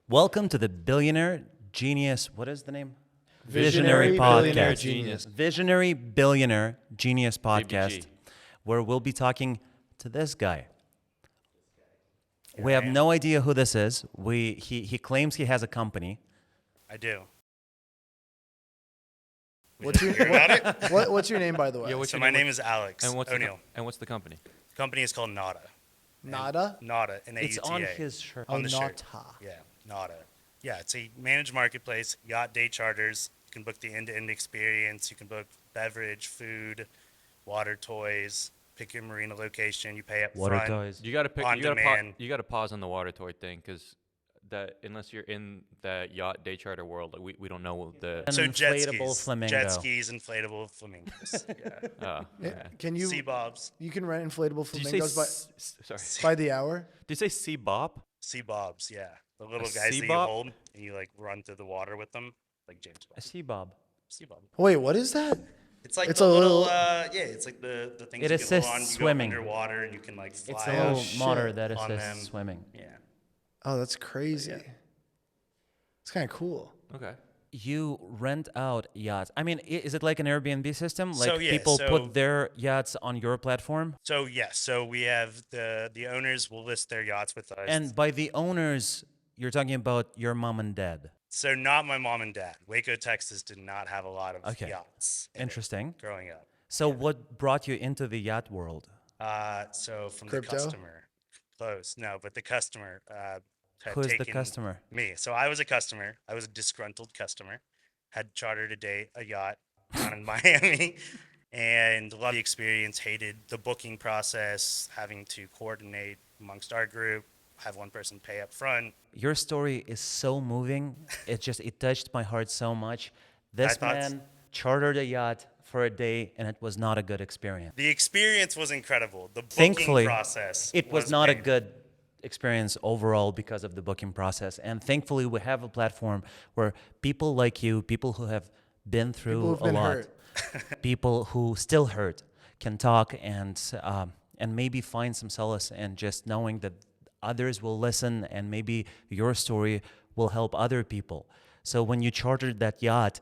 Welcome to the Billionaire Genius. What is the name? Visionary Billionaire Genius. Visionary Billionaire Genius Podcast, VBG. where we'll be talking to this guy. We have no idea who this is. He claims he has a company. I do. What's your Hear about it? what's your name, by the way? Yeah, what's So your my name? name is Alex And what's O'Neill. what's the company? The company is called Nada. Nada? Nada, N-A-U-T-A. It's on his shirt. On the shirt. Nata. Yeah, Nada. Yeah, it's a managed marketplace, yacht day charters. You can book the end-to-end experience. You can book beverage, food, water toys. Pick your marina location. You pay up Water front. toys. You gotta pick. On demand. You gotta pause on the water toy thing because that unless you're in the yacht day charter world, like, we don't know the. An So jet inflatable skis. flamingo. Jet skis, inflatable flamingos. Yeah. Yeah, Okay. Can you Sea bobs. you can rent inflatable Did you say? flamingos Sorry. by the hour? Did you say sea bop? Sea bobs, yeah. The little sea guys that you bob? hold and you like run through the water with them, like James A Bond. sea bob. Sea bob. Wait, what is that? It's like It's the a little, little- yeah, it's like the things It you can hold on. assists You swimming. go underwater and you can like fly It's a out little shit. motor that on assists them. swimming. Yeah. Oh, that's crazy. It's kind of cool. Okay. You rent out yachts. I mean, is it like an Airbnb system? Like So, yeah, people so- put their yachts on your platform? So yes, so we have the owners will list their yachts with us. And by the owners, you're talking about your mom and dad. so not my mom and dad. Waco, Texas did not have a lot of Okay. yachts in it Interesting. growing up. So what brought you into the yacht world? So from Crypto? the customer, close. No, but the customer had Who is the taken customer? Me. So I was a customer. I was a disgruntled customer. Had chartered a yacht down in Miami, and loved the experience. Hated the booking process, having to coordinate amongst our group, have one person pay up front. Your story is so moving. It touched my heart so much. This thought- man chartered a yacht for a day, and it was not a good experience. The experience was incredible. The booking Thankfully, process it was not a painful. good experience overall because of the booking process. And thankfully, we have a platform where people like you, people who have been through People who've a been lot, hurt. people who still hurt, can talk and maybe find some solace in just knowing that others will listen and maybe your story will help other people. So when you chartered that yacht,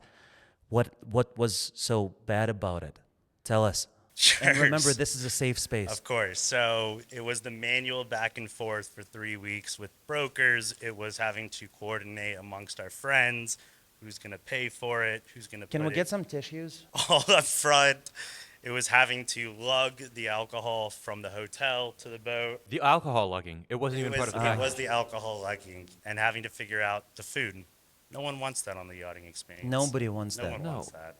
what was so bad about it? Tell us. And remember, Sure. this is a safe space. Of course. So it was the manual back and forth for 3 weeks with brokers. It was having to coordinate amongst our friends who's going to pay for it, who's going to Can put we it get some tissues? all up front. It was having to lug the alcohol from the hotel to the boat. The alcohol lugging. It wasn't It even was, part of the it package. was the alcohol lugging and having to figure out the food. No one wants that on the yachting experience. Nobody wants No that. one No. wants that.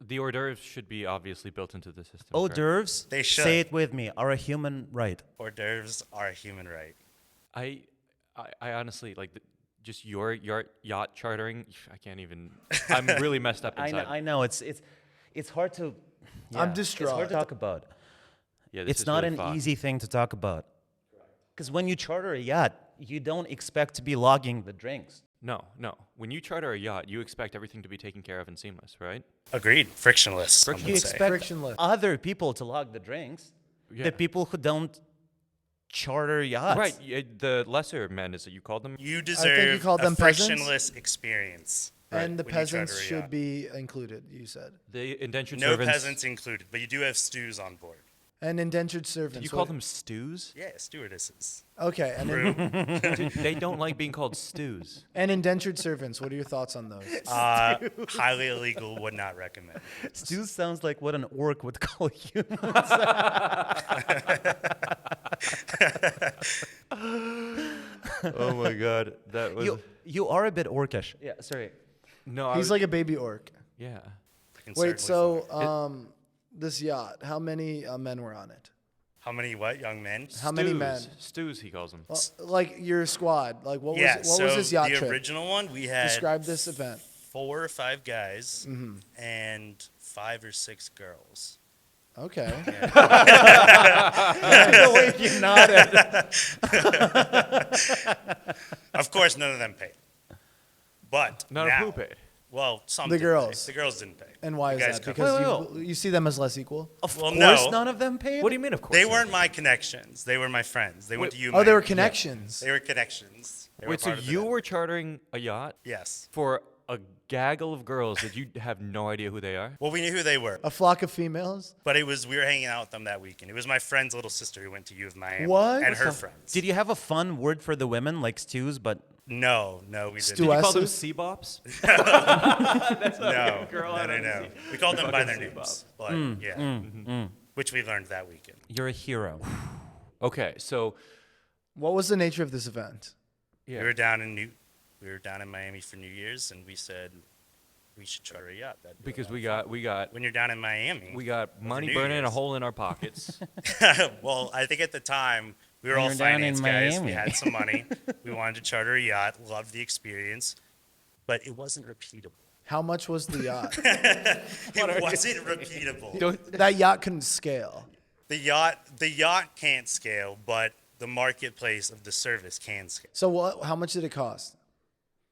The hors d'oeuvres should be obviously built into the system. Hors correct? d'oeuvres, They should. say it with me, are a human right. Hors d'oeuvres are a human right. I honestly like just your yacht chartering. I can't even. I'm really messed up inside. I know it's hard to. I'm It's distraught. hard to talk about. Yeah, this It's is not really an fucked. easy thing to talk about. Because when you charter a yacht, you don't expect to be logging the drinks. No. When you charter a yacht, you expect everything to be taken care of and seamless, right? Agreed. Frictionless. some Friction- You would say. expect Frictionless. other people to log the drinks. Yeah. The people who don't charter yachts. Right. The lesser men is that you called them. You you deserve called a them peasants? frictionless experience. And the when you charter peasants a should yacht. be included, you said. The indentured No servants. peasants included, but you do have stews on board. And indentured servants. Did you what- call them stews? Yeah, stewardesses. Okay, Crew. They don't like being called stews. and indentured servants. What are your thoughts on those? Highly illegal, would not recommend. Stu sounds like what an orc would call humans. Oh my god, that was you are a bit orcish. Yeah, sorry. no. I He's was- like a baby orc. yeah. I can Wait, certainly so find- this yacht, how many men were on it? how many what young men? How many Stews. men? Stews, he calls them. Well, like your squad. Like what Yeah, was what so was this yacht the trip? original one we had Describe this event. 4 or 5 guys Mm-hmm. and 5 or 6 girls. Okay. The way you nodded. Of course, none of them paid. But Not now, a who paid. Well, some The didn't girls. pay. The girls didn't pay. And why The is guys that? covered it. Because Wait, you see them as less equal? Of Well, course, no. none of them paid. What do you mean? Of course. They not? weren't my connections. They were my friends. They went to Wait, UMaine. Oh, they were connections. They were connections. They were Wait, so part of the you network. were chartering a yacht Yes. for a gaggle of girls that you have no idea who they are? Well, we knew who they were, A flock of females. but we were hanging out with them that weekend. It was my friend's little sister who went to U of Miami. What? And her friends. Did you have a fun word for the women, like stews, but No, we didn't. Did you call them Stewesses? C-bops? No, girl out on the no. sea. We called them by their Fucking names, but yeah, which we learned that weekend. you're a hero? Okay, so What was the nature of this event? yeah. We were down in Miami for New Year's, and we said we should charter a yacht. That'd be a because lot we of got fun. When you're down in Miami, we got money New burning a Year's. hole in our pockets. well, I think at the time we were When all you're down in finance guys. We Miami. had some money. We wanted to charter a yacht. Loved the experience, but it wasn't repeatable. How much was the yacht? It wasn't repeatable. Don't, That yacht couldn't scale. The yacht can't scale, but the marketplace of the service can scale. So what? How much did it cost?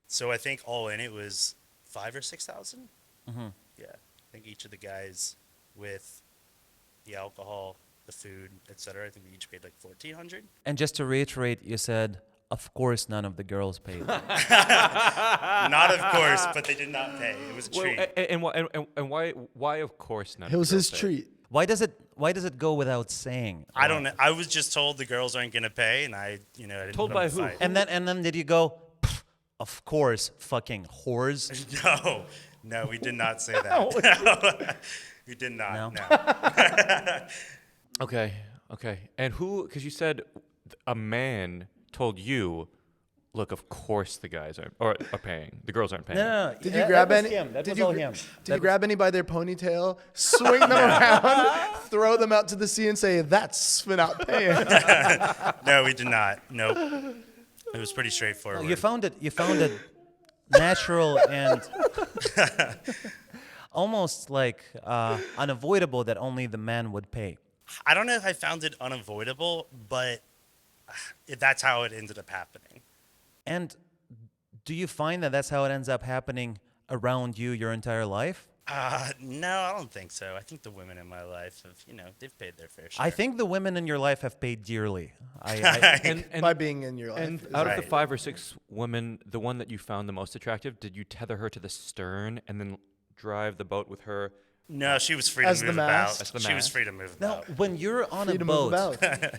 So I think all in it was $5,000 or $6,000. Yeah, I think each of the guys with the alcohol, the food, etc. I think we each paid like $1,400. And just to reiterate, you said, of course, none of the girls paid. Not of course, but they did not pay. It was a well, treat. and why of course not? It was his treat. Why does it go without saying? I don't know. I was just told the girls aren't gonna pay, and I didn't Told want by to who? fight. And then did you go? "Pff, of course, fucking whores. No, we did not say that. We did not. No? No. Okay. And who? Because you said a man told you, look, of course the guys are paying. The girls aren't paying. No, Did you grab any? Did you grab any by their ponytail, swing them around, throw them out to the sea, and say, "That's for not paying"? No, we did not. Nope. It was pretty straightforward. You found it natural and almost like unavoidable that only the man would pay. I don't know if I found it unavoidable, but that's how it ended up happening. And do you find that that's how it ends up happening around you your entire life? No, I don't think so. I think the women in my life have, they've paid their fair share. I think the women in your life have paid dearly. I By being in your life. And Is out of that- the 5 or 6 women, the one that you found the most attractive, did you tether her to the stern and then drive the boat with her? No, she was free As to the move mast? about. As the She was mast? free to move now, about. when you're on free a to move boat, about.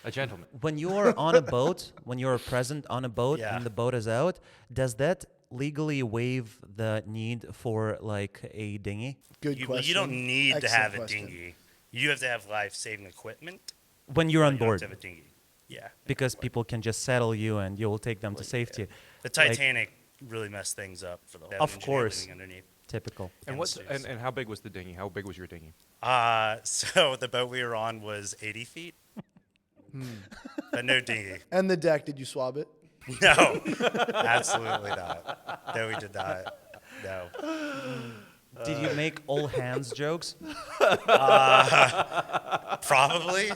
A gentleman. when you're on a boat, when you're present on a boat Yeah. and the boat is out, does that legally waive the need for like a dinghy? Good You question. don't need to Excellent have a question. dinghy. You have to have life-saving equipment. When you're on You don't have board, to have a dinghy. Yeah. because people can just settle you and you'll take them to safety. The Like, Titanic really messed things up for the whole Of engineer course. living underneath. typical. And And what's stews. and how big was the dinghy? How big was your dinghy? So the boat we were on was 80 feet. But no dinghy. And the deck, did you swab it? No, absolutely not. No, we did not. No. Did you make all hands jokes? Probably.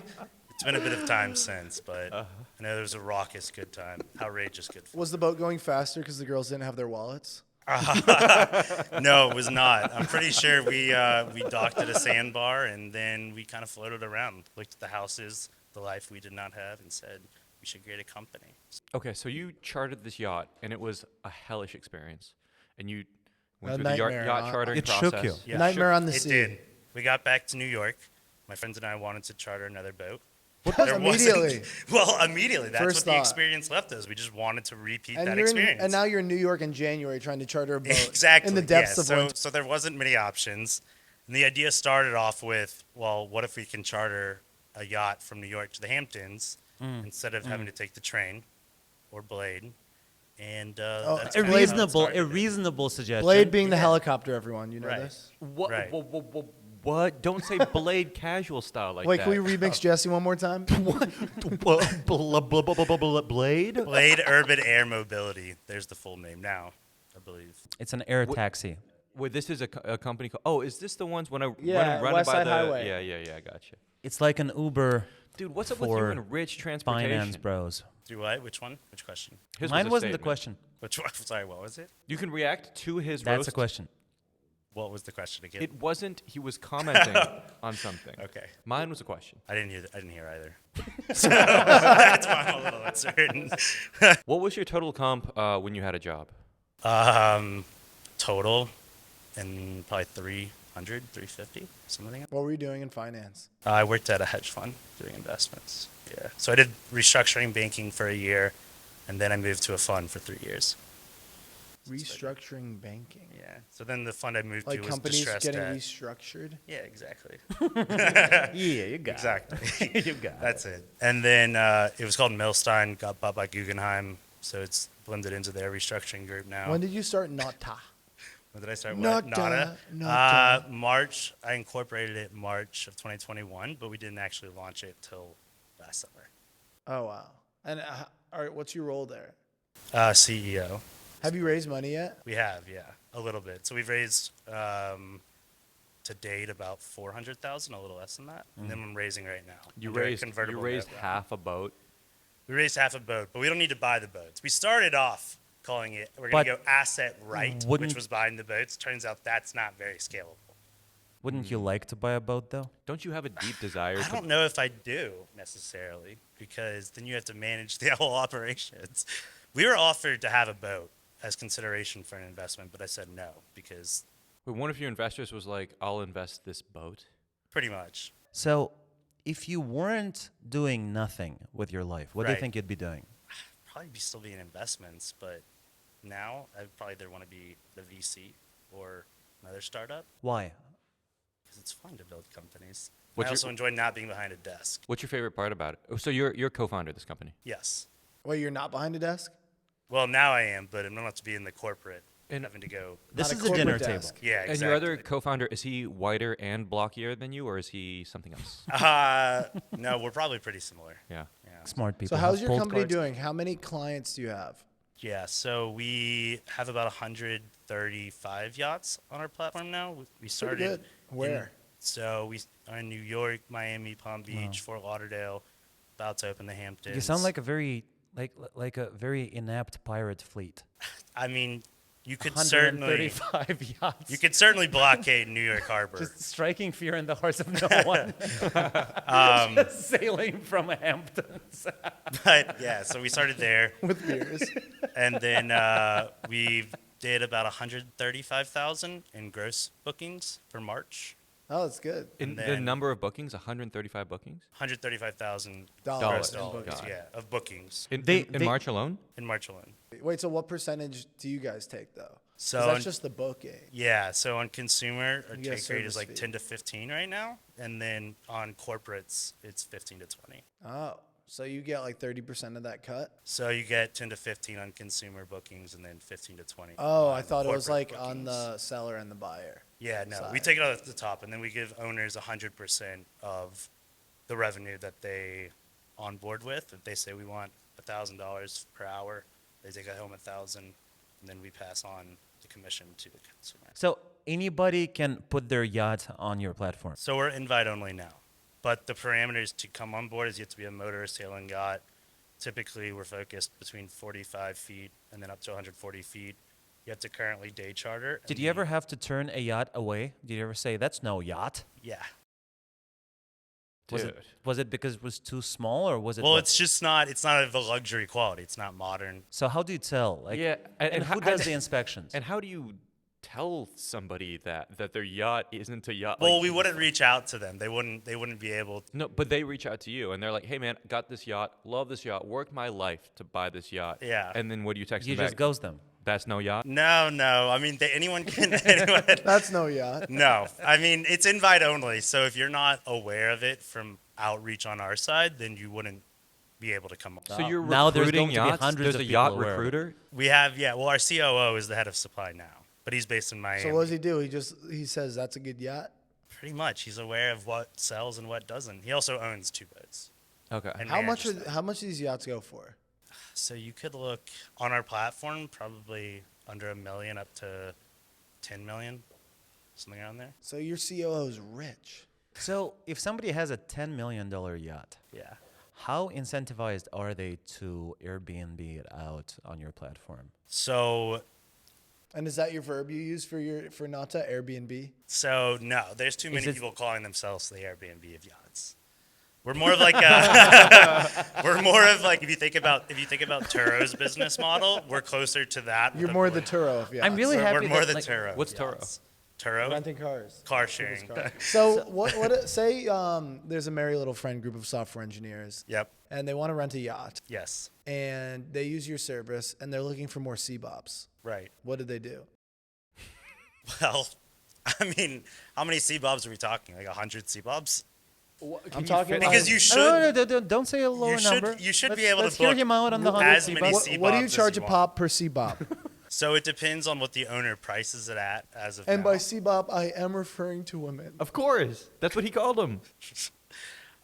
It's been a bit of time since, but I know there was a raucous good time. Outrageous good fun. Was the boat going faster because the girls didn't have their wallets? No, it was not. I'm pretty sure we docked at a sandbar and then we kind of floated around, looked at the houses, the life we did not have, and said we should create a company. Okay, so you chartered this yacht, and it was a hellish experience. And you went A through the nightmare, yacht huh? chartering It process. shook you. Yeah. Nightmare on the It sea. did. We got back to New York. My friends and I wanted to charter another boat. Immediately. Well, immediately. That's First what the thought. experience left us. We just wanted to repeat And that you're experience. and now you're in New York in January trying to charter a boat. Exactly. In the depths yeah. of so, winter. so there wasn't many options. And the idea started off with, well, what if we can charter a yacht from New York to the Hamptons instead of having to take the train or Blade? And that's A kinda how it reasonable, started. suggestion. Blade being the helicopter, everyone. You know Right. this? What? Right. What? Don't say Blade casual style like Wait, that. can we remix Jesse one more time? Blade? Blade Urban Air Mobility. There's the full name now, I believe. It's an air taxi. Wait, this is a company called. Oh, is this the ones when I Yeah, run West by Side the? Highway. Yeah, gotcha. It's like an Uber Dude, what's up with you for and rich transportation? finance bros. Do what? Which one? Which question? His Mine was a wasn't the statement. question. Which one? Sorry, what was it? You can react to his That's roast. a question. What was the question again? It wasn't. He was commenting on something. Okay. Mine was a question. I didn't hear. I didn't hear either. So that's why I'm a little uncertain. What was your total comp when you had a job? Total, and probably 300, 350, something like that. What were you doing in finance? I worked at a hedge fund doing investments. Yeah. So I did restructuring banking for a year, and then I moved to a fund for 3 years. Restructuring banking. Yeah. So then the fund I moved Like to was companies distressed getting debt. restructured? Yeah, exactly. Yeah, you got Exactly. it. You got That's it. And then it was called Millstein, got bought by Guggenheim, so it's blended into their restructuring group now. When did you start Nata? When did I start? Nata, What? Nada. Nata. March. I incorporated it March of 2021, but we didn't actually launch it till last summer. Oh, wow. And all right, what's your role there? CEO. Have you raised money yet? We have, yeah, a little bit. So we've raised to date about 400,000, a little less than that. And then I'm raising right now. You under a raised. You convertible raised note round. half a boat. We raised half a boat, but we don't need to buy the boats. We started off calling it, we're going to But go asset right, which wouldn't- was buying the boats. Turns out that's not very scalable. Wouldn't you like to buy a boat though? Don't you have a deep desire I to? don't know if I do necessarily, because then you have to manage the whole operations. We were offered to have a boat as consideration for an investment, but I said no, because Wait, one of your investors was like, "I'll invest this boat." pretty much. So, if you weren't doing nothing with your life, what do you Right. think you'd be doing? Probably be still be in investments, but now I'd probably either want to be the VC or another startup, Why? because it's fun to build companies. What's I your- also enjoy not being behind a desk. What's your favorite part about it? Oh, so you're co-founder of this company. Yes. Wait, you're not behind a desk? Well, now I am, but I'm not to be in the corporate, And- having to go. This Not is a a corporate dinner desk. table. Yeah, exactly. And your other co-founder, is he whiter and blockier than you, or is he something else? No, we're probably pretty similar. Yeah. Yeah. Smart people. So how's have your pulled company cards. doing? How many clients do you have? Yeah, so we have about 135 yachts on our platform now. We started. good. in- Where? so we are in New York, Miami, Palm Beach, Fort Lauderdale, about to open the Hamptons. You sound like a very like a very inept pirate fleet. I mean, you could certainly 135 yachts. you could certainly blockade New York Harbor. Just striking fear in the hearts of no one. Just sailing from Hamptons. But yeah, so we started there, With beers. and then we did about 135,000 in gross bookings for March. Oh, that's good. In And the then- number of bookings, 135 bookings 135,000 Dollars gross in dollars, bookings. yeah, of bookings in, They- in they- March alone. in March alone. Wait, so what percentage do you guys take though? 'Cause So that's on- just the booking. Yeah, so on consumer, our You get a take rate is service like fee. 10 to 15 right now, and then on corporates, it's 15 to 20. Oh, so you get like 30% of that cut? So you get 10 to 15 on consumer bookings, and then 15 to 20. Oh, I on thought it was corporate like on bookings. the seller and the buyer. Yeah, no, we side. take it off the top, and then we give owners 100% of the revenue that they on board with. If they say we want $1,000 per hour, they take home 1,000, and then we pass on the commission to the consumer. So anybody can put their yacht on your platform. So we're invite only now, but the parameters to come on board is you have to be a motorist sailing yacht. Typically, we're focused between 45 feet and then up to 140 feet. You have to currently day charter. Did and you ever have to turn a yacht away? Did you ever say that's no yacht? Yeah. Dude. Was it because it was too small or was it? Well, what? it's just not. It's not of a luxury quality. It's not modern. So how do you tell? Like, Yeah, and how- who does the inspections? And how do you tell somebody that their yacht isn't a yacht? Well, like- we wouldn't reach out to them. They wouldn't be able. No, but they reach out to you and they're like, "Hey, man, got this yacht, love this yacht, worked my life to buy this yacht." Yeah. And then what do you text You them just back? ghost them. That's no yacht. No. I mean, anyone can. Anyone, That's no yacht. no. I mean, it's invite only. So if you're not aware of it from outreach on our side, then you wouldn't be able to come on. So you're Now there's recruiting going to be yachts. hundreds There's of a people yacht aware of it. recruiter. We have, yeah. Well, our COO is the head of supply now, but he's based in Miami. So what does he do? He says that's a good yacht. Pretty much, he's aware of what sells and what doesn't. He also owns 2 boats. Okay. And How much manages them. how much do these yachts go for? So you could look on our platform, probably under $1 million up to 10 million, something around there. So your COO is rich. So if somebody has a $10 million yacht, Yeah. how incentivized are they to Airbnb it out on your platform? So And is that your verb you use for Nata, Airbnb? So no, there's too many it- people calling themselves the Airbnb of yachts. We're more of like if you think about Turo's business model, we're closer to that. You're more the Turo of yachts. I'm really We're happy more that, the like, Turo. of What's Turo? yachts. Turo? renting cars. Car sharing. So what? Say there's a merry little friend group of software engineers, Yep. and they want to rent a yacht, Yes. and they use your service, and they're looking for more CBOBs. Right. What did they do? Well, I mean, how many C-bobs are we talking? Like 100 C-bobs? I'm talking about Because you should. Don't say a lower number. You should let's, be able let's to hear book him out on the 100 as many C-bobs. what do you C-bobs as charge a you pop per CBOB? So it depends on what the owner prices it at as of And now. by CBOB, I am referring to women. Of course. That's what he called them.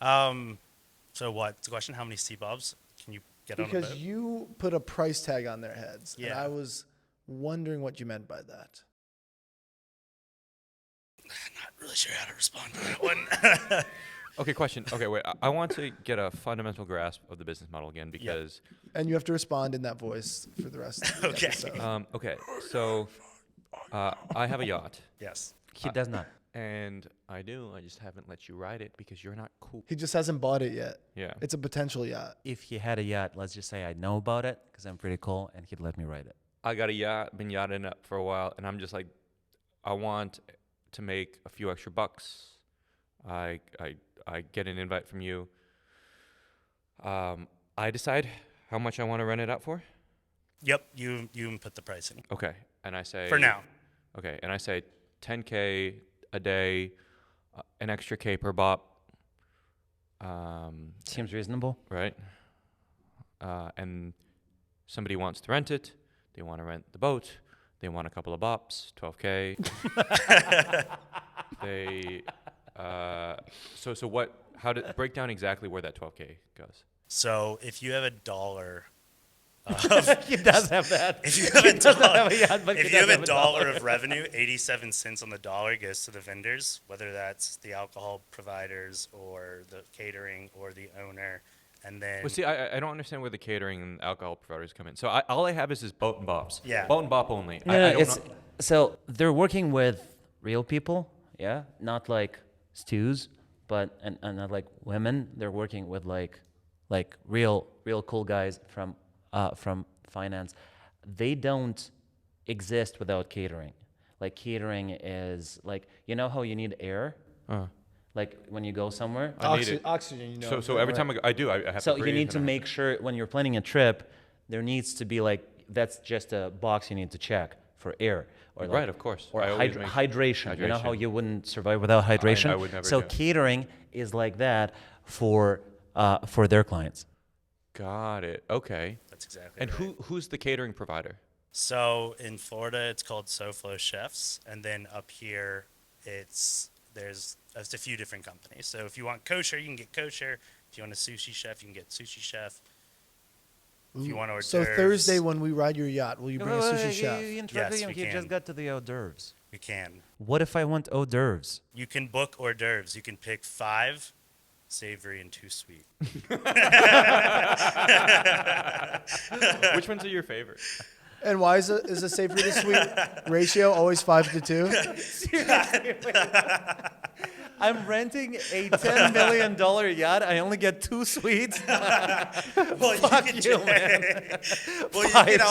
So what's the question? How many C-bobs can you get on a Because boat? you put a price tag on their heads, and Yeah. I was wondering what you meant by that. Not really sure how to respond to that one. Okay, question. Okay, wait. I want to get a fundamental grasp of the business model again because And you have to respond in that voice for the rest of the Okay. episode. okay, so I have a yacht, Yes. He does not. and I do. I just haven't let you ride it because you're not cool. He just hasn't bought it yet. Yeah. It's a potential yacht. If he had a yacht, let's just say I know about it because I'm pretty cool, and he'd let me ride it. I got a yacht, been yachting up for a while, and I'm just like, I want to make a few extra bucks. I get an invite from you. I decide how much I want to rent it out for. Yep. You input the pricing Okay, and I say for now. Okay, and I say 10K a day, an extra K per bop. Seems reasonable. Right? And somebody wants to rent it. They want to rent the boat. They want a couple of bops, 12K. They, so what, how to break down exactly where that 12K goes? So if you have a dollar, He does have that. if you have a dollar, yacht, but if he you does have a dollar dollar. of revenue, 87 cents on the dollar goes to the vendors, whether that's the alcohol providers or the catering or the owner, and then Well, see, I don't understand where the catering and alcohol providers come in. So all I have is this boat and bops. Yeah. Boat and bop only. No, I don't it's know. so they're working with real people, yeah, not like stews, but and not like women. They're working with like real cool guys from finance. They don't exist without catering. Like catering is like, you know how you need air, like when you go somewhere. I need it. Oxygen, you know. So every time I do, I have So to you breathe need to and I- make sure when you're planning a trip, there needs to be like, that's just a box you need to check for air. Or like, Right, of course. Or I always hydration. make You know how hydration. you wouldn't survive without hydration? I would never So do it. catering is like that for their clients. Got it. Okay. that's exactly And right. who's the catering provider? So in Florida, it's called SoFlo Chefs, and then up here, there's a few different companies. So if you want kosher, you can get kosher. If you want a sushi chef, you can get sushi chef. If you want hors So d'oeuvres, Thursday when we ride your yacht, will you bring a sushi chef? You interrupted Yes, him. we He can. just got to the hors d'oeuvres. we can. What if I want hors d'oeuvres? You can book hors d'oeuvres. You can pick 5 savory and 2 sweet. Which ones are your favorite? And why is the savory to sweet ratio always 5 to 2? I'm renting a $10 million yacht. I only get 2 suites. Well, Fuck you, man. Well, you Five can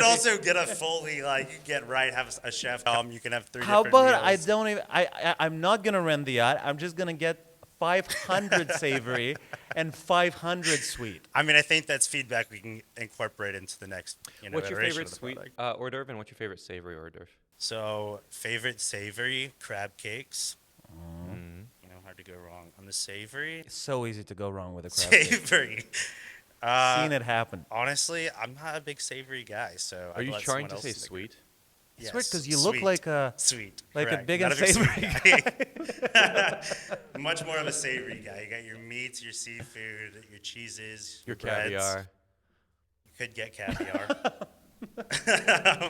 also get a fully have a chef. You can have 3 How different about I meals. don't even? I'm not gonna rent the yacht. I'm just gonna get 500 savory and 500 sweet. I mean, I think that's feedback we can incorporate into the next. What's your iteration favorite of the sweet product. hors d'oeuvre and what's your favorite savory hors d'oeuvre? So, favorite savory crab cakes. Hard to go wrong on the savory. It's so easy to go wrong with a crab cake. Savory. Seen it happen. Honestly, I'm not a big savory guy, so Are I'd you let trying someone to else say make it. sweet? It's Yes, weird because you look sweet. like a Sweet. like a correct. big Not and big savory sweet guy. Much more of a savory guy. You got your meats, your seafood, your cheeses, Your breads. caviar. You could get caviar.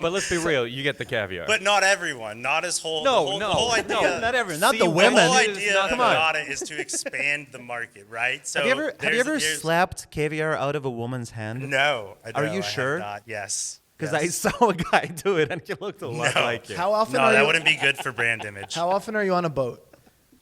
But let's be real, you get the caviar. But not everyone. Not as whole. No, the whole idea. No, not everyone. Not See, the the The women. whole It is idea not- of come on. Nada is to expand the market, right? So Have you ever there's- slapped caviar out of a woman's hand? No. I Are know, you I have sure? not. Yes. Because Yes. I saw a guy do it and he looked a lot No. like you. How often No, are that you? wouldn't be good for brand image. How often are you on a boat?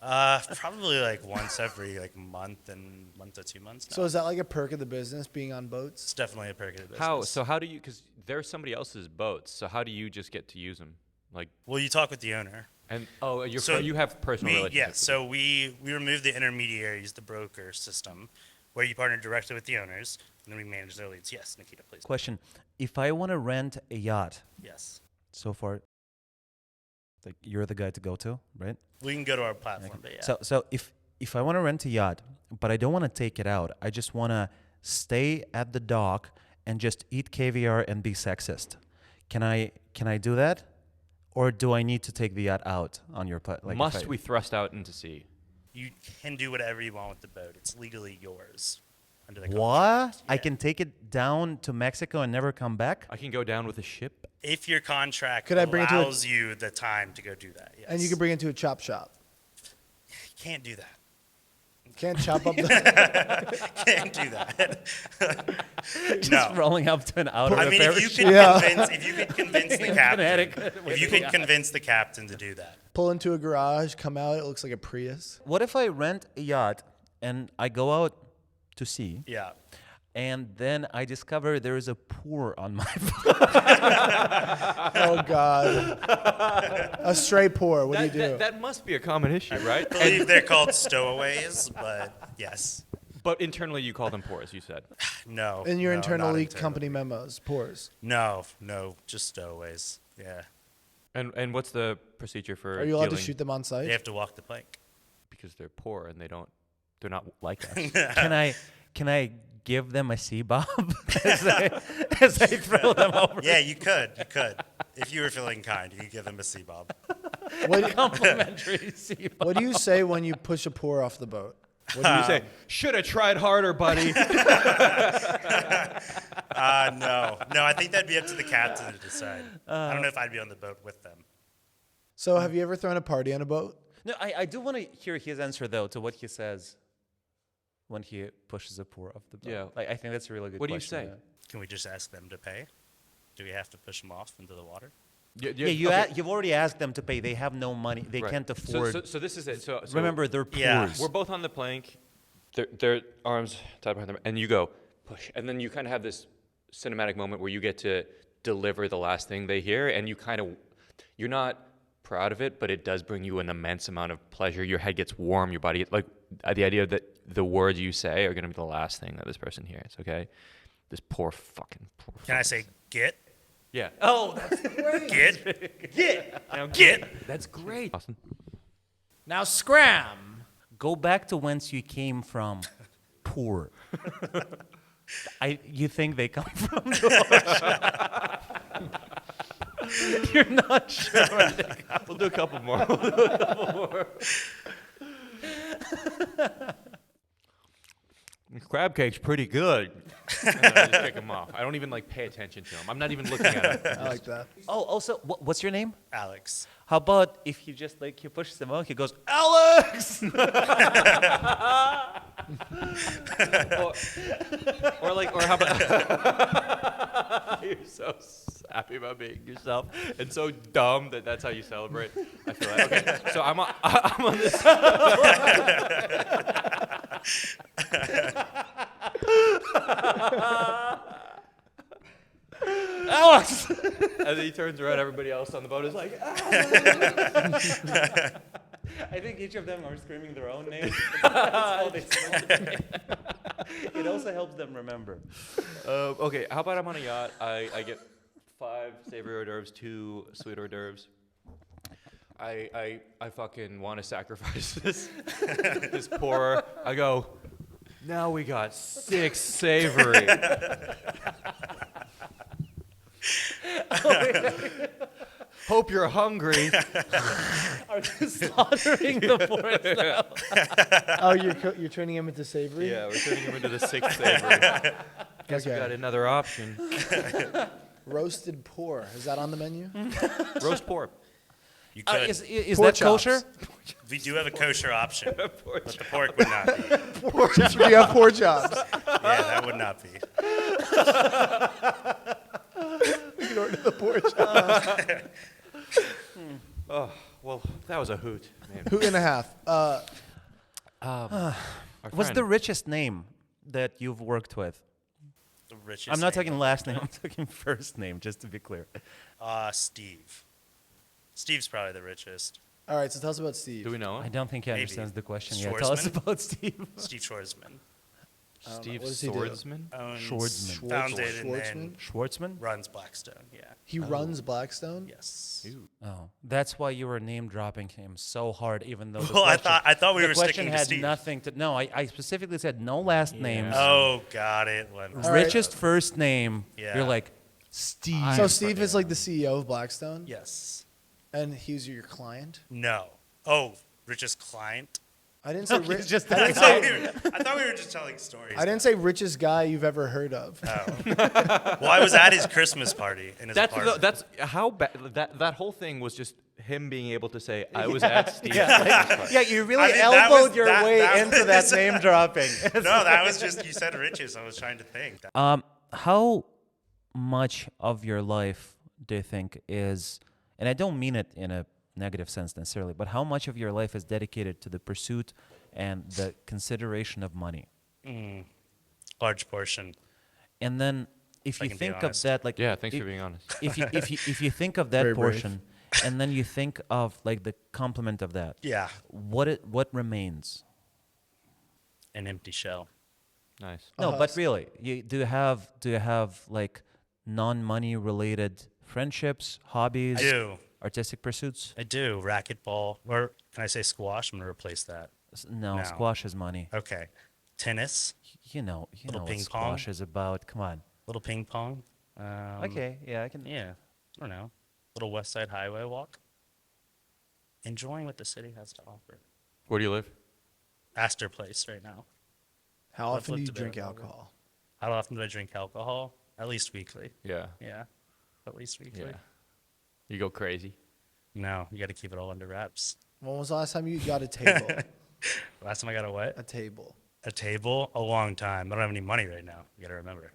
Probably like once every like month to 2 months. Now. So is that like a perk of the business, being on boats? It's definitely a perk of the business. How? So how do you? Because they're somebody else's boats. So how do you just get to use them? Like, Well, you talk with the owner. and you're So you have personal relationships. Yeah, with so we remove the intermediaries, the broker system, where you partner directly with the owners, and then we manage their leads. Yes, Nikita, please. Question: if I want to rent a yacht, Yes. so far, like you're the guy to go to, right? We can go to our platform, but yeah. So if I want to rent a yacht, but I don't want to take it out, I just want to stay at the dock and just eat caviar and be sexist. Can I do that, or do I need to take the yacht out on your it. like? Must we thrust out into sea? You can do whatever you want with the boat. It's legally yours under the What? contract. I Yeah. can take it down to Mexico and never come back? I can go down with a ship. If your contract Could I bring it to a- allows you the time to go do that, yes. And you can bring it to a chop shop. You can't do that. Can't chop up the. Can't do that. Just no. rolling up to an outer I mean, if you could Yeah. convince the Connecticut captain, with if you the could convince the captain to do that, Pull into a garage, come out, it looks like a Prius. What if I rent a yacht and I go out to sea, yeah. and then I discover there is a pour on my boat? Oh God. A stray pour. What do you do? That must be a common issue, right? I believe they're called stowaways, but yes. But internally, you call them pores. You said. No. In your no, internal not leak company memos, pours. No, just stowaways. Yeah. And what's the procedure for? Are you allowed to dealing- shoot them on site? They have to walk the plank. Because they're poor and they're not like us. Can I give them a sea bob as I throw them over? Yeah, you could. If you were feeling kind, you could give them a sea bob. What, Complimentary sea bob. what do you say when you push a pour off the boat? What do you say? Should have tried harder, buddy. No, I think that'd be up to the captain to decide. I don't know if I'd be on the boat with them. So have you ever thrown a party on a boat? No, I do want to hear his answer though to what he says when he pushes a pour off the boat. Yeah. Like, I think that's a really good What do you question. say? Can we just ask them to pay? Do we have to push them off into the water? Yeah, you've already asked them to pay. They have no money. They Right. can't afford. So this is it. So Remember, they're poors. Yeah. we're both on the plank. Their arms tied behind them, and you go push, and then you kind of have this cinematic moment where you get to deliver the last thing they hear, and you're not proud of it, but it does bring you an immense amount of pleasure. Your head gets warm, your body, like the idea that the words you say are going to be the last thing that this person hears. Okay, this poor. Can I say get? Yeah. Oh, that's Get? Now Get? That's great. Austin. Now scram. go back to whence you came from. Poor. You think they come from the ocean? You're not sure. We'll do a couple more. Crab cake's pretty good. And then I just kick him off. I don't even pay attention to him. I'm not even looking at him. I like that. Oh, also, what's your name? Alex. How about if he just he pushes him out, he goes, Alex! or how about you're so happy about being yourself and so dumb that's how you celebrate. I feel like okay. So I'm on this. Alex! And then he turns around. Everybody else on the boat is like, I think each of them are screaming their own names. That's how they celebrate. It also helps them remember. okay. How about I'm on a yacht? I get 5 savory hors d'oeuvres, 2 sweet hors d'oeuvres. I fucking want to sacrifice this poor. I go. Now we got 6 savory. Hope you're hungry. Are you slaughtering the forest now? Oh, you're turning him into savory? Yeah, we're turning him into the 6th savory. Guess we Okay. got another option. Roasted pour. Is that on the menu? Roast pork. You could. Is Pork that chops. kosher? We do have a kosher option, but the pork would not be. Do you have pork chops? Yeah, that would not be. We can short of the porch. Oh, well, that was a hoot. Man. Hoot and a half. Our What's friend- the richest name that you've worked with? The richest. I'm not name. talking last name. I'm talking first name, just to be clear. Steve. Steve's probably the richest. All right, so tell us about Steve. Do we know I him? don't think he Maybe. understands the question yet. Tell us Schwarzman? about Steve. Steve Schwarzman. Steve What does he do? Swordsman? Owns, Schwarzman. Founded and then Schwartzman? runs Blackstone. Yeah. He runs Blackstone. Yes. Oh, that's why you were name dropping him so hard, even though. The Well, question, I thought we the were question sticking to had Steve. nothing to. No, I specifically said no last names. Oh, got it. All right. Richest first name. Yeah. You're like Steve. So Steve is like the CEO of Blackstone, Yes. and he's your client. No. Oh, richest client. I didn't say He's rich. just I I didn't thought, say. I thought we were just telling stories. I didn't say richest guy you've ever heard of. Well, I was at his Christmas party in his apartment. That's how bad that whole thing was. Just him being able to say, "I was at Steve's." Yeah, you really I mean, that elbowed was- your that- way that into was- that name dropping. No, that was just you said riches. I was trying to think. How much of your life do you think is, and I don't mean it in a negative sense necessarily, but how much of your life is dedicated to the pursuit and the consideration of money? Large portion. And then if If I you can be think of honest. that, like Yeah, thanks if, for being honest. if you think of that Very brave. portion, and then you think of like the complement of that, Yeah. what remains? An empty shell. Nice. No, but really, do you have like non-money related friendships, hobbies, I do. artistic pursuits? I do. Racquetball. Or can I say squash? I'm going to replace that. No, No. squash is money. Okay. Tennis. You know Little what ping squash pong. is about. Come on. Little ping pong. Okay, yeah, I can. Yeah. I don't know. Little West Side Highway walk. Enjoying what the city has to offer. Where do you live? Astor Place right now. How I've often do you looked a bit drink over. alcohol? How often do I drink alcohol? At least weekly. Yeah. Yeah. At least weekly. Yeah. You go crazy. No, you got to keep it all under wraps. When was the last time you got a table? Last time I got a what? A table. A table? A long time. I don't have any money right now. You got to remember.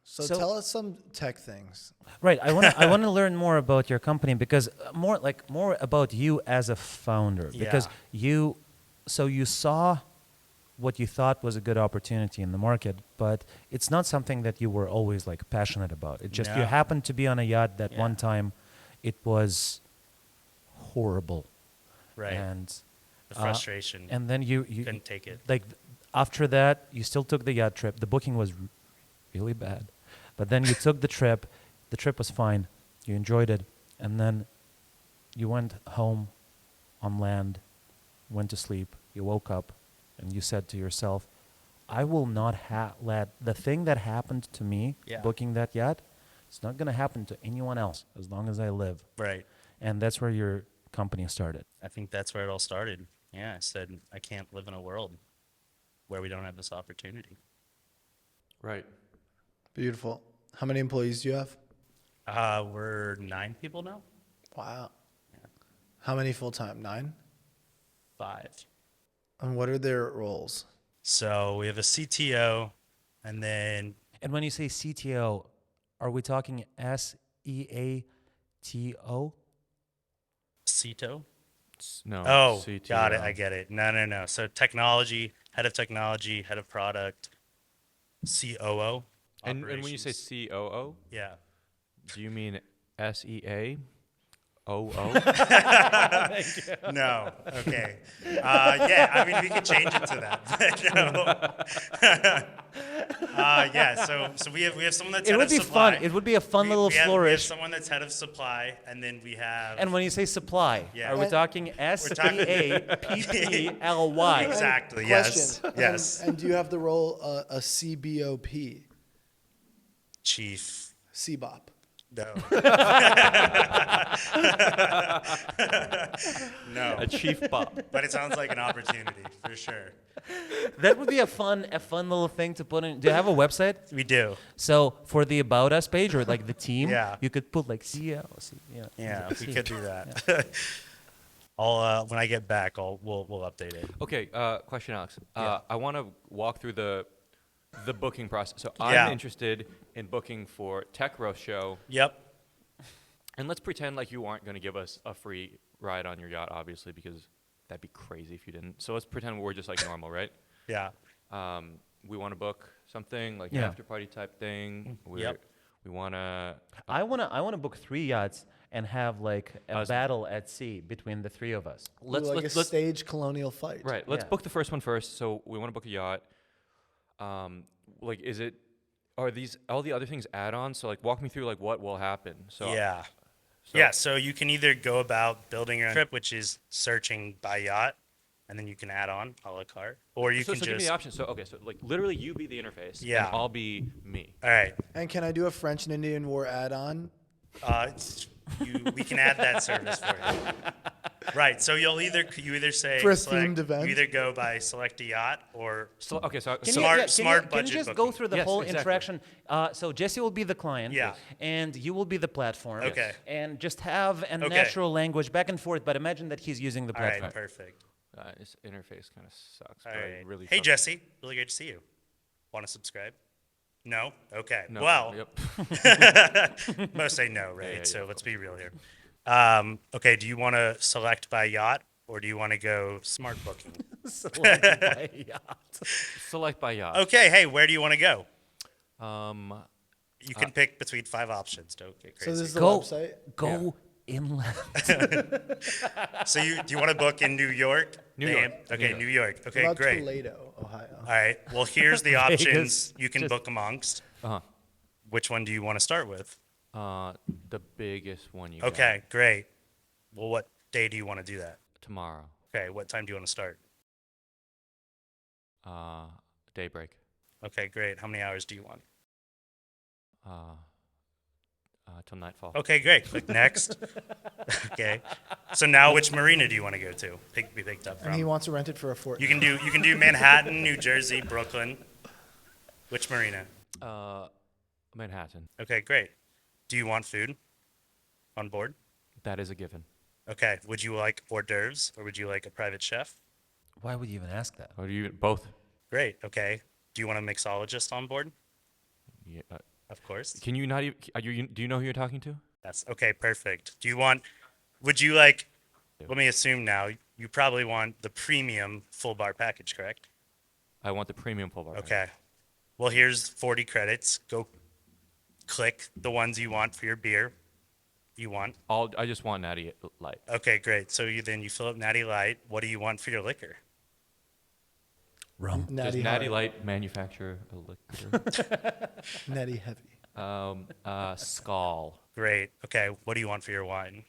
So, So- tell us some tech things. Right. I want to learn more about your company because more about you as a founder because Yeah. you saw what you thought was a good opportunity in the market, but it's not something that you were always like passionate about. It just you No. happened to be on a yacht that one Yeah. time it was horrible. Right. And The frustration. and then you couldn't take it. like after that you still took the yacht trip. The booking was really bad, but then you took the trip. The trip was fine. You enjoyed it, and then you went home on land, went to sleep. You woke up, and you said to yourself, "I will not let the thing that happened to me Yeah. booking that yacht. It's not going to happen to anyone else as long as I live." Right. And that's where your company started. I think that's where it all started. Yeah. I said, I can't live in a world where we don't have this opportunity. Right. Beautiful. How many employees do you have? We're 9 people now. Wow. How many full time? 9? 5. And what are their roles? So we have a CTO, and then And when you say CTO, are we talking SEATO? CTO. No. Oh, CTO. got it. I get it. No. So technology, head of technology, head of product, COO. And when you say operations. COO, Yeah. do you mean SEAOO? No. Okay. Yeah. I mean, we could change it to that. But no. Yeah. So we have someone that's It head would of be supply. fun. It would be a fun little we have flourish. someone that's head of supply, and then we have. And when you say supply, Yeah. are we talking SEAPPLY? Exactly. Question. Yes. And do you have the role a CBOP? Chief. CBOP. No. No. A chief bop. But it sounds like an opportunity for sure. That would be a fun little thing to put in. Do you have a website? We do. So for the About Us page or like the team, Yeah. you could put like CEO. Yeah, we could do that. I'll when I get back, we'll update it. Okay, question, Alex. Yeah. I want to walk through the the booking process. So Yeah. I'm interested in booking for Tech Roast Show. Yep. And let's pretend like you aren't going to give us a free ride on your yacht, obviously, because that'd be crazy if you didn't. So let's pretend we're just like normal, right? Yeah. We want to book something like an Yeah. after party type thing. Yep. We want to. I wanna book 3 yachts and have like a battle at sea between the 3 of us. Let's like a stage colonial fight. Right. Let's Yeah. book the first one first. So we want to book a yacht. Like, are these all the other things add-ons? So like, walk me through like what will happen. So Yeah. So- Yeah, so you can either go about building your own trip, which is searching by yacht, and then you can add on a la carte, or you So can give me just. the option. So okay. So like literally, you be the interface. Yeah. And I'll be me. All right, And can I do a French and Indian War add-on? we can add that service for you. Right, so you either say For a select- themed event? You either go by select a yacht or So okay. So Can Smart- you, yeah, smart can you budget just booking. go through the Yes, whole exactly. interaction? So Jesse will be the client, Yeah. and you will be the platform. Okay. And just have a Okay. natural language back and forth, but imagine that he's using the all right, platform. perfect. this interface kind of sucks. All but I right. really. Hey fuck- Jesse, really great to see you. Want to subscribe? No. Okay. No, Well, Yep. most say no, right? yeah, So of let's be real here. Okay, do you want to select by yacht or do you want to go smart booking? Select by yacht. Select by yacht. Okay, hey, where do you want to go? Um. You can pick between 5 options. Don't get So crazy. this is the Go, website. go inland. So do you want to book in New York? New York. Okay, New New York. What Okay, about great. Toledo, Ohio? All right. Well, here's the options Vegas. you can book amongst. Uh-huh. Which one do you want to start with? The biggest one you got. Okay, great. Well, what day do you want to do that? Tomorrow. Okay, what time do you want to start? Daybreak. Okay, great. How many hours do you want? Till nightfall. Okay, great. Click next. Okay. So now, which marina do you want to go to? Be picked up And he from. wants to rent it for a fortnight. You can do Manhattan, New Jersey, Brooklyn. Which marina? Manhattan. Okay, great. Do you want food on board? That is a given. Okay. Would you like hors d'oeuvres or would you like a private chef? Why would you even ask that? Or do you both? Great. Okay. Do you want a mixologist on board? Yeah. Of course. Can you not even? Do you know who you're talking to? That's okay. Perfect. Would you like? Let me assume now. You probably want the premium full bar package, correct? I want the premium full bar. Okay. Well, here's 40 credits. Go click the ones you want for your beer. You want? I just want Natty Light. Okay, great. So you fill up Natty Light. What do you want for your liquor? Rum. Does Natty Natty Hard. Light manufacture a liquor? Natty Heavy. Skull. Great. Okay. What do you want for your wine?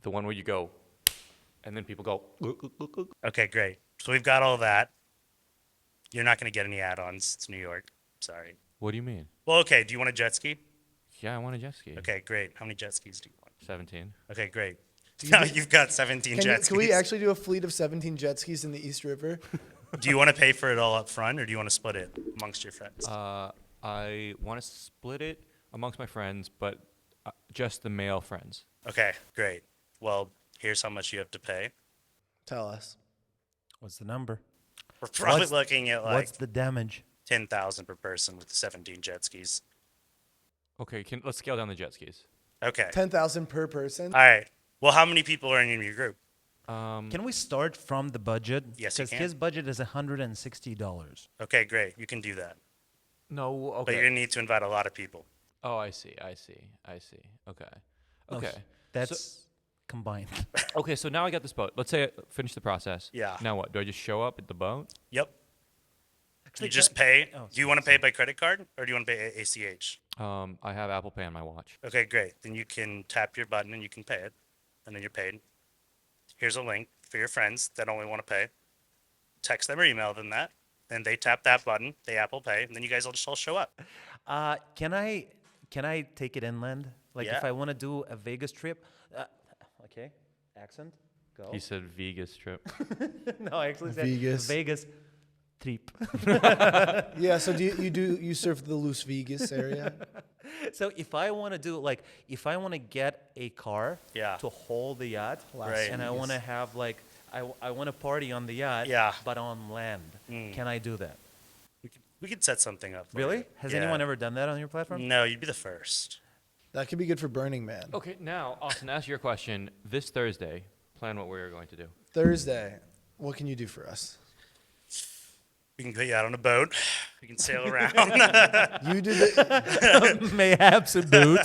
The one where you go, and then people go. Okay, great. So we've got all that. You're not going to get any add-ons. It's New York. Sorry. What do you mean? Well, okay. Do you want a jet ski? Yeah, I want a jet ski. Okay, great. How many jet skis do you want? 17. Okay, great. Now you've got 17 jet skis. Can we actually do a fleet of 17 jet skis in the East River? Do you want to pay for it all up front, or do you want to split it amongst your friends? I want to split it amongst my friends, but just the male friends. Okay, great. Well, here's how much you have to pay. Tell us. What's the number? We're probably What's- looking at like What's the damage? 10,000 per person with 17 jet skis. Okay, let's scale down the jet skis. Okay. 10,000 per person. All right. Well, how many people are in your group? Can we start from the budget? Yes, you Because can. his budget is $160. Okay, great. You can do that. No, But you're okay. going to need to invite a lot of people. Oh, I see. Okay. Okay. That's combined. Okay, so now I got this boat. Let's say I finish the process. Yeah. Now what? Do I just show up at the boat? Yep. Actually, You just pay. Oh, Do you want to pay by credit card or do you want to pay ACH? I have Apple Pay on my watch. Okay, great. Then you can tap your button and you can pay it, and then you're paid. Here's a link for your friends that only want to pay. Text them or email them that, and they tap that button, they Apple Pay, and then you guys will just all show up. Can I take it inland? Like Yeah. if I want to do a Vegas trip? Okay, accent. Go. He said Vegas trip. No, I actually said Vegas. Vegas trip. Yeah, so you surf the Las Vegas area? So if I want to do if I want to get a car Yeah. to hold the yacht, Right. and I want to have I want to party on the yacht, Yeah. but on land. Can I do that? We could set something up. for Really? you. Has Yeah. anyone ever done that on your platform? No, you'd be the first. That could be good for Burning Man. Okay, now, Austin, ask your question. This Thursday, plan what we're going to do. Thursday, what can you do for us? We can put you out on a boat. We can sail around. You did the, Mayhaps a boot.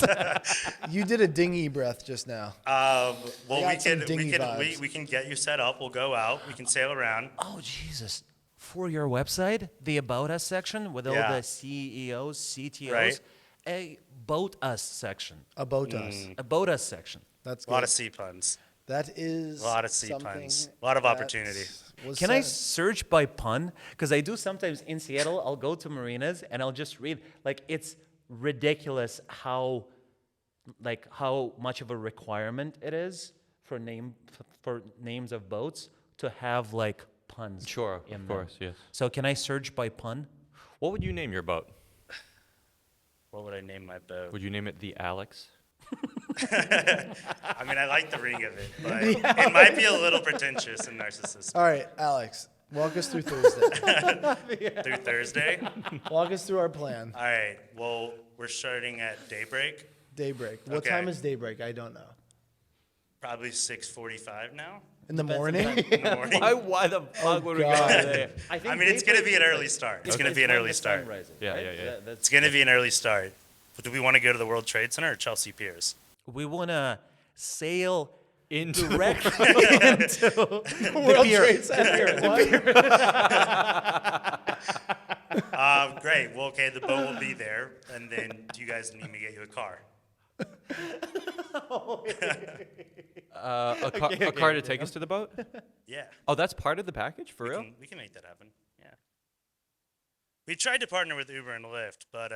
you did a dinghy breath just now. Well, I got some dinghy vibes. we can get you set up. We'll go out. We can sail around. Oh, Jesus. For your website, the About Us section with all Yeah. the CEOs, CTOs, Right. a Boat Us section. About us. A Boat Us section. That's A lot good. of sea puns. That is A lot of sea something puns. A lot of that opportunity. was Can I said. search by pun? Because I do sometimes in Seattle, I'll go to marinas and I'll just read. Like, it's ridiculous how much of a requirement it is for names of boats to have like puns. Sure, in of them. course, yes. So can I search by pun? What would you name your boat? What would I name my boat? Would you name it the Alex? I mean, I like the ring of it, but it might be a little pretentious and narcissistic. All right, Alex, walk us through Thursday. Through Thursday? Walk us through our plan. All right. Well, we're starting at daybreak. Daybreak. What Okay. time is daybreak? I don't know. Probably 6:45 now In the morning? in the morning. Why the fuck would we go God. there? I mean, it's going to be an early start. It's going to be an early start. Yeah, yeah, yeah. It's going to be an early start. But do we want to go to the World Trade Center or Chelsea Piers? We want to sail Into directly into the World pier. Trade Center. Great. Well, okay, the boat will be there. And then do you guys need me to get you a car? A car to take us to the boat? Yeah. Oh, that's part of the package, for real? We can make that happen. Yeah. We tried to partner with Uber and Lyft, but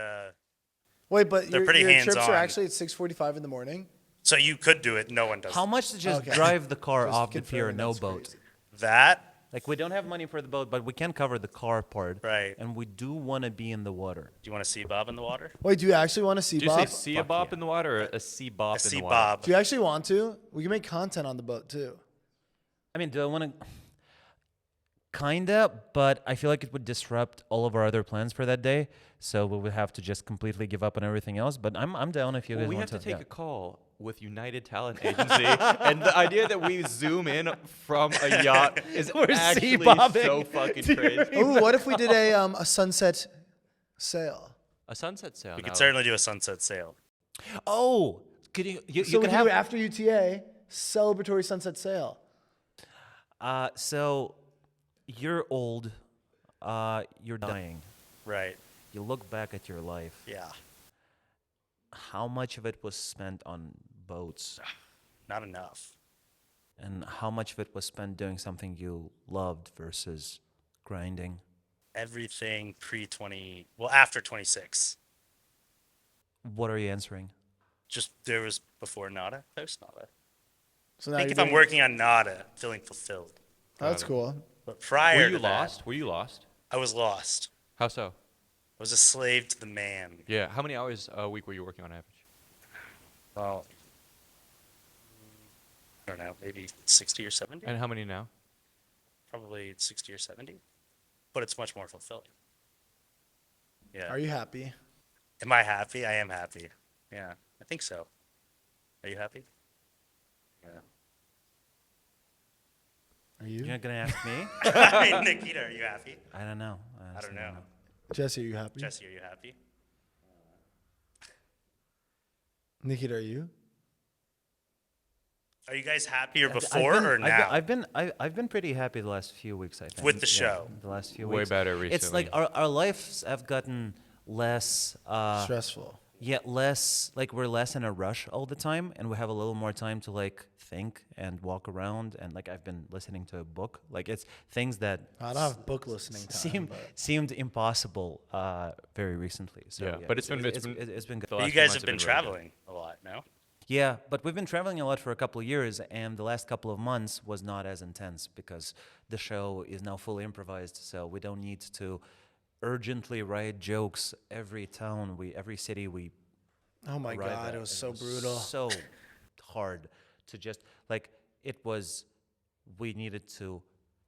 Wait, but They're your pretty trips hands-on. are actually at 6:45 in the morning? so you could do it. No one does How much to just Okay. drive the car Just off the pier, confirming no that's boat? crazy. that. Like, we don't have money for the boat, but we can cover the car part. Right. And we do want to be in the water. Do you want to see Bob in the water? Wait, do you actually want to see Did you say Bob? see a bop in the water or a sea bop I in see the water? Bob. Do you actually want to? We can make content on the boat too. I mean, do I want to? Kinda, but I feel like it would disrupt all of our other plans for that day. So we would have to just completely give up on everything else. But I'm down if you Well, guys we want have to take yeah. a call with United Talent Agency, and the idea that we zoom in from a yacht is actually sea-bobbing. so fucking crazy. Ooh, what if we did a sunset sail? A sunset sail. We no. could certainly do a sunset sail. Oh, could you So we could can have do after UTA celebratory sunset sail. So you're old, you're dying. Right. You look back at your life. Yeah. How much of it was spent on boats, Not enough. and how much of it was spent doing something you loved versus grinding? Everything pre-20, well, after 26. What are you answering? Just there was before Nada, post Nada. So I now think you're if I'm doing- working on Nada, feeling fulfilled. Oh, that's cool. But prior Were you to that, lost? Were you lost? I was lost. How so? I was a slave to the man. Yeah. How many hours a week were you working on average? Well, I don't know, maybe 60 or 70? And how many now? Probably 60 or 70. But it's much more fulfilling. Yeah. Are you happy? Am I happy? I am happy. Yeah, I think so. Are you happy? Yeah. Are you? You're not gonna ask me? I mean, Nikita, are you happy? I don't know. I honestly don't know. Jesse, are you happy? Jesse, are you happy? Nikita, are you? Are you guys happier I've before been- or now? I've been pretty happy the last few weeks. I think With the Yeah, show. the last few Way weeks. better It's like recently. our lives have gotten less. Stressful. Yeah, less like we're less in a rush all the time, and we have a little more time to like think and walk around. And like I've been listening to a book. Like it's things that I don't have book listening time. but- seemed impossible very recently. So Yeah, but it's been it's been good. the But last you few guys months have been really good. traveling a lot, no? Yeah, but we've been traveling a lot for a couple of years, and the last couple of months was not as intense because the show is now fully improvised, so we don't need to urgently write jokes every every city we Oh my arrive God, at. it was so brutal. So hard to just like it was we needed to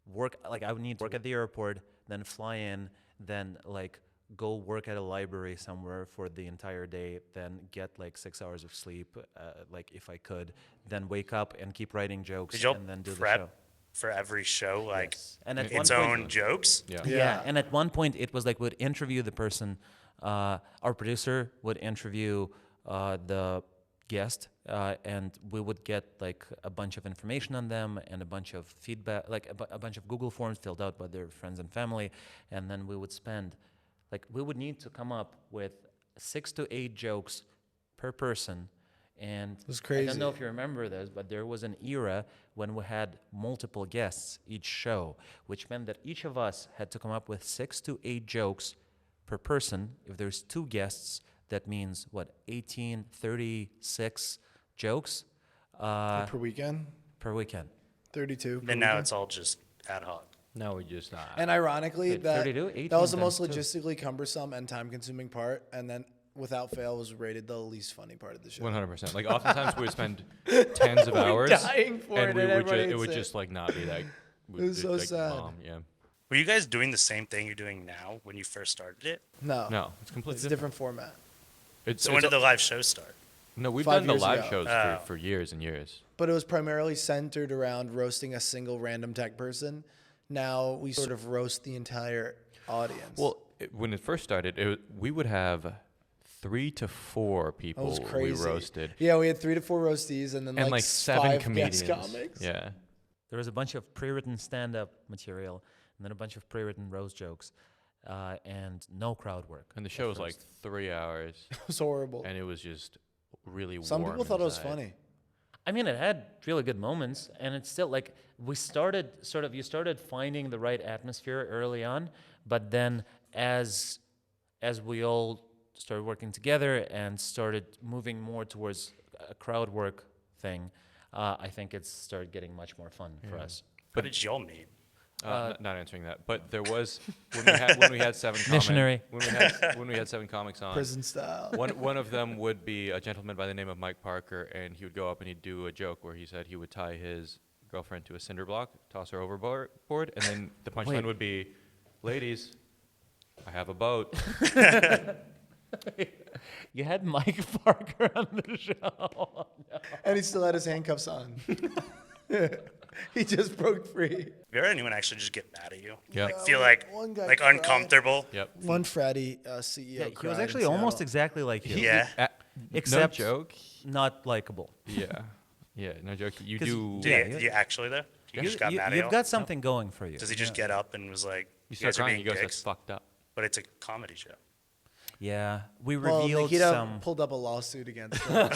work. Like I would need to work at the airport, then fly in, then like go work at a library somewhere for the entire day, then get like 6 hours of sleep, like if I could, then wake up and keep writing jokes Did y'all and then do the prep show. for every show, like Yes. And at its one point, own jokes? Yeah. yeah, and at one point it was like we'd interview the person. Our producer would interview the guest, and we would get like a bunch of information on them and a bunch of feedback, like a bunch of Google forms filled out by their friends and family, and then we would spend, like we would need to come up with 6 to 8 jokes per person. And was I don't know crazy. if you remember this, but there was an era when we had multiple guests each show, which meant that each of us had to come up with 6 to 8 jokes per person. If there's 2 guests, that means what, 18, 36 jokes Per weekend, per weekend. 32. Then now it's all just ad hoc. No, we just And ironically, Wait, that 32? 18 that was the most times two. logistically cumbersome and time-consuming part, and then without fail was rated the least funny part of the show. 100%. Like oftentimes we would spend tens of hours, dying for and it, we and would everybody it would hates it. just like not be that. It was so sad. Yeah. Were you guys doing the same thing you're doing now when you first started it? No, No, it's completely it's a different format. It's, So when did the live show start? No, we've 5 done the years live ago. shows Oh. for years and years. But it was primarily centered around roasting a single random tech person. Now we sort of roast the entire audience. Well, when it first started, we would have 3 to 4 that people was we crazy. roasted, Yeah, we had 3 to 4 roastees, and then and like 7 5 comedians. guest comics. Yeah. There was a bunch of pre-written stand-up material, and then a bunch of pre-written roast jokes, and no crowd work. And the at show was like first. 3 hours, It was horrible. and it was just really Some warm people thought it was inside. funny. I mean, it had really good moments, and it's still like you started finding the right atmosphere early on, but then as we all started working together and started moving more towards a crowd work thing, I think it started getting much more fun for us. What did y'all meet? Not answering that, but there was when we had 7 Missionary. when we had 7 comics on. Prison style. One of them would be a gentleman by the name of Mike Parker, and he would go up and he'd do a joke where he said he would tie his girlfriend to a cinder block, toss her overboard, and then the punchline Wait. would be, "Ladies, I have a boat." You had Mike Parker on the show. And he still had his handcuffs on. He just broke free. Have you ever had anyone actually just get mad at you? Yep. Like feel like one guy like cried. uncomfortable? Yep. One fratty CEO. Yeah, he cried was in actually almost Seattle. exactly like you. Yeah. Except no joke. not likable. Yeah. Yeah. No joke. You 'Cause do. Did, Yeah, he, yeah. did you actually though? You just got mad at You've you? got something going for you. Does he just get up and was like, You "You start guys are crying. being He goes, "That's dicks," fucked up." but it's a comedy show. Yeah, we Well, revealed Nikita some. pulled up a lawsuit against him.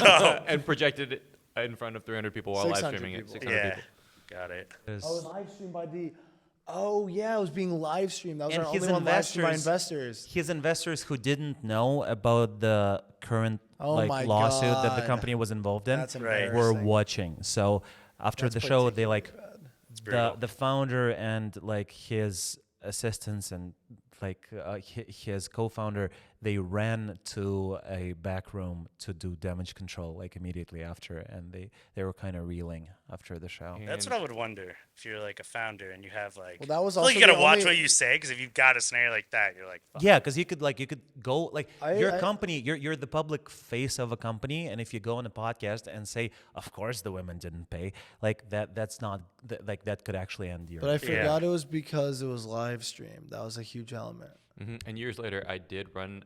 And projected it in front of 300 people while live 600 streaming it. people. 600 Yeah, people. got it. Oh, it was live streamed by the. Oh yeah, it was being live streamed. That was And our his only one live streamed by investors- investors. His investors who didn't know about the current Oh like my lawsuit that the God. company was involved in That's Right. were embarrassing. watching. So after That's the show, they particularly like bad. brutal. the founder and like his assistants and like his co-founder, they ran to a back room to do damage control like immediately after, and they were kind of reeling after the show. Yeah. That's what I would wonder if you're like a founder and you have like. Well, that was I feel like also you gotta the watch only- what you say because if you've got a scenario like that, you're like, fuck. Yeah, because you could go like your I- company, you're the public face of a company, and if you go on a podcast and say, "Of course the women didn't pay," like that's not like that could actually end your. But I forgot it was because it was live streamed. That was a huge element. And years later, I did run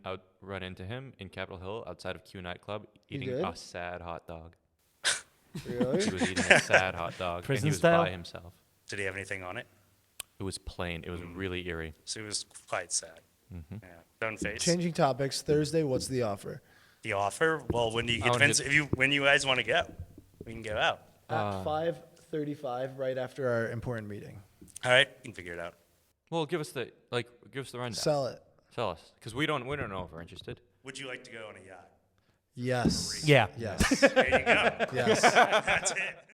into him in Capitol Hill outside of Q nightclub eating did? a sad hot dog. Really? He was eating a sad hot dog, and Prison he was style? by himself. Did he have anything on it? It was plain. It was really eerie. So he was quite sad. Yeah. Stone face. Changing topics. Thursday. What's the offer? The offer? Well, when do you? I It wanna depends get- if you when you guys want to go. We can go out. At 5:35, right after our important meeting. All right, you can figure it out. Well, give us the rundown. Sell it. Tell us, because we don't know if we're interested. Would you like to go on a yacht? Yes. Yeah. Yes. There you go. Yes. That's it.